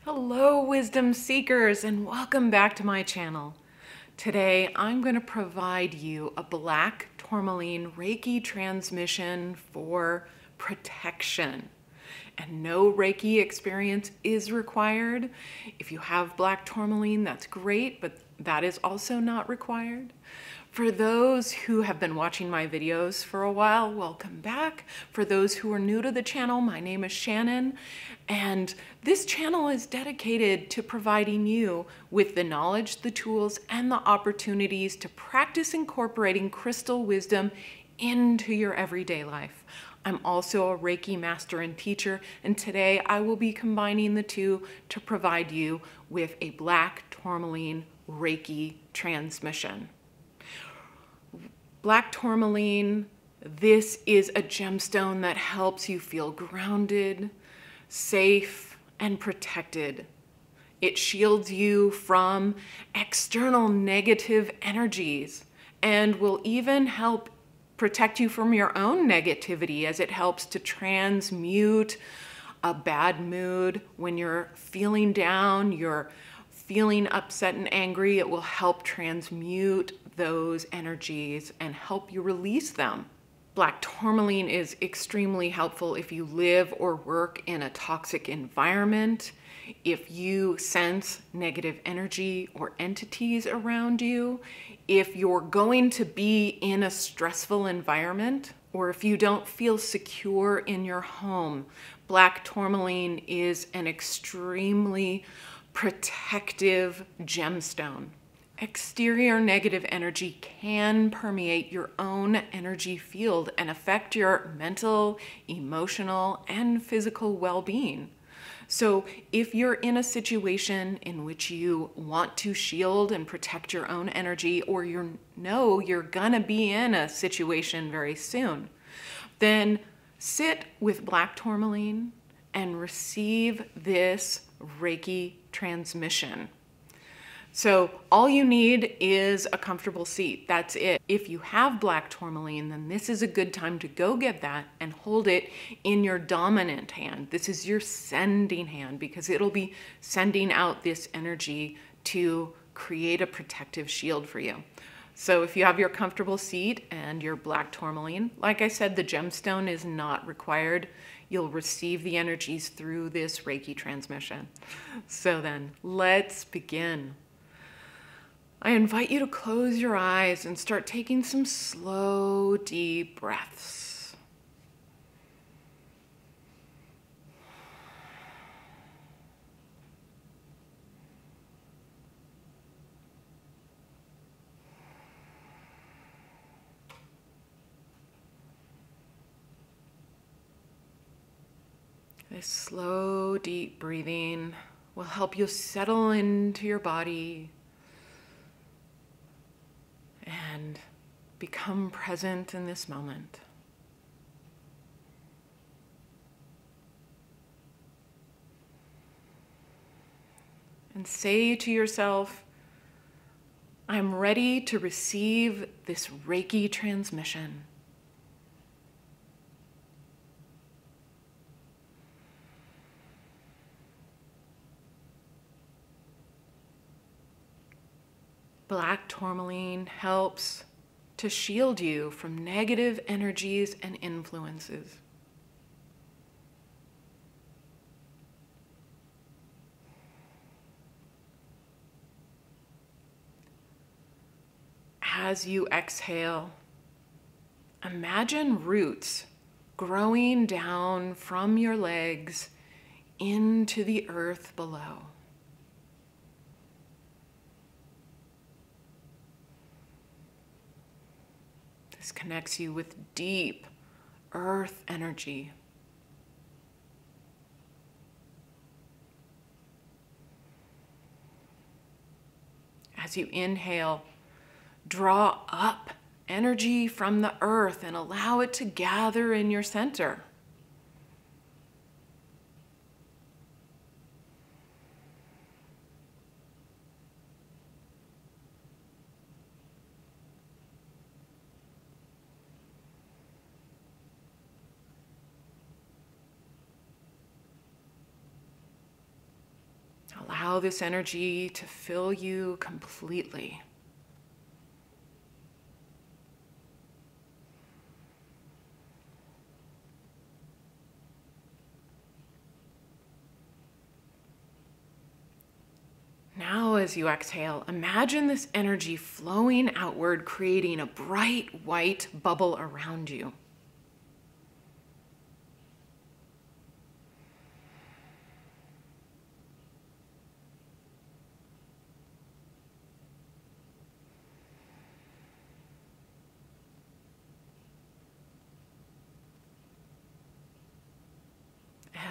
Hello, wisdom seekers, and welcome back to my channel. Today, I'm going to provide you a Black Tourmaline Reiki transmission for protection. And no Reiki experience is required. If you have Black Tourmaline, that's great, but that is also not required. For those who have been watching my videos for a while, welcome back. For those who are new to the channel, my name is Shannon, and this channel is dedicated to providing you with the knowledge, the tools, and the opportunities to practice incorporating crystal wisdom into your everyday life. I'm also a Reiki master and teacher, and today I will be combining the two to provide you with a Black Tourmaline Reiki transmission. Black Tourmaline, this is a gemstone that helps you feel grounded, safe, and protected. It shields you from external negative energies and will even help protect you from your own negativity, as it helps to transmute a bad mood. When you're feeling down, you're feeling upset and angry, it will help transmute those energies and help you release them. Black Tourmaline is extremely helpful if you live or work in a toxic environment, if you sense negative energy or entities around you, if you're going to be in a stressful environment, or if you don't feel secure in your home. Black Tourmaline is an extremely protective gemstone. Exterior negative energy can permeate your own energy field and affect your mental, emotional, and physical well-being. So if you're in a situation in which you want to shield and protect your own energy, or you know you're gonna be in a situation very soon, then sit with Black Tourmaline and receive this Reiki transmission. So all you need is a comfortable seat. That's it. If you have Black Tourmaline, then this is a good time to go get that and hold it in your dominant hand. This is your sending hand, because it'll be sending out this energy to create a protective shield for you. So if you have your comfortable seat and your Black Tourmaline, like I said, the gemstone is not required. You'll receive the energies through this Reiki transmission. So then, let's begin. I invite you to close your eyes and start taking some slow, deep breaths. This slow, deep breathing will help you settle into your body and become present in this moment. And say to yourself, I'm ready to receive this Reiki transmission. Black Tourmaline helps to shield you from negative energies and influences. As you exhale, imagine roots growing down from your legs into the earth below. This connects you with deep earth energy. As you inhale, draw up energy from the earth and allow it to gather in your center. Allow this energy to fill you completely. Now, as you exhale, imagine this energy flowing outward, creating a bright white bubble around you.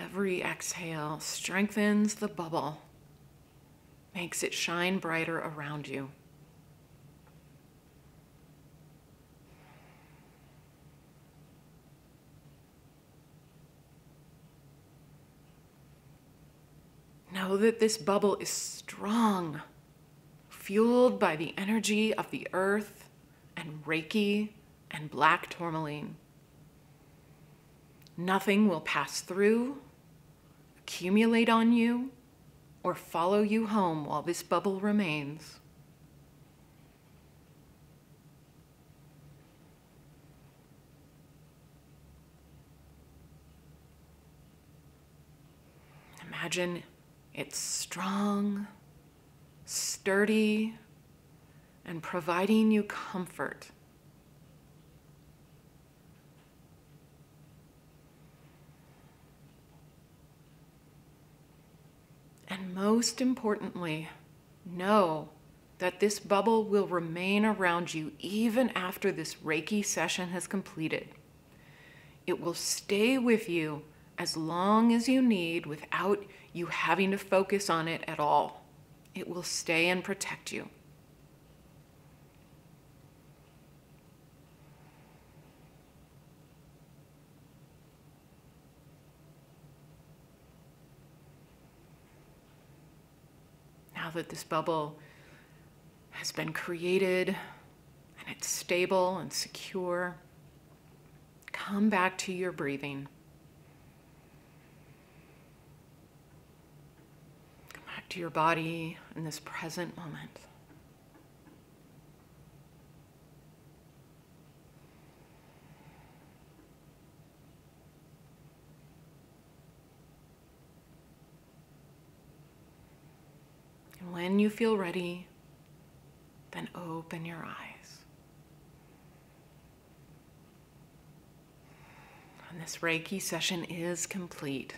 Every exhale strengthens the bubble, makes it shine brighter around you. Know that this bubble is strong, fueled by the energy of the earth and Reiki and Black Tourmaline. Nothing will pass through, accumulate on you, or follow you home while this bubble remains. Imagine it's strong, sturdy, and providing you comfort. And most importantly, know that this bubble will remain around you even after this Reiki session has completed. It will stay with you as long as you need without you having to focus on it at all. It will stay and protect you. Now that this bubble has been created and it's stable and secure, come back to your breathing. Come back to your body in this present moment. When you feel ready, then open your eyes. And this Reiki session is complete.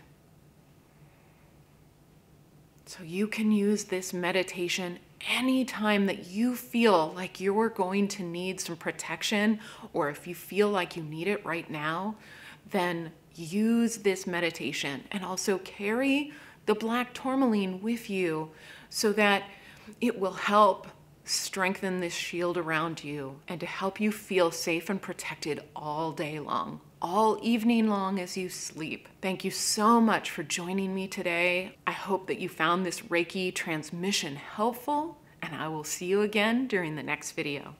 So you can use this meditation anytime that you feel like you're going to need some protection, or if you feel like you need it right now, then use this meditation and also carry the Black Tourmaline with you so that it will help strengthen this shield around you and to help you feel safe and protected all day long, all evening long as you sleep. Thank you so much for joining me today. I hope that you found this Reiki transmission helpful, and I will see you again during the next video.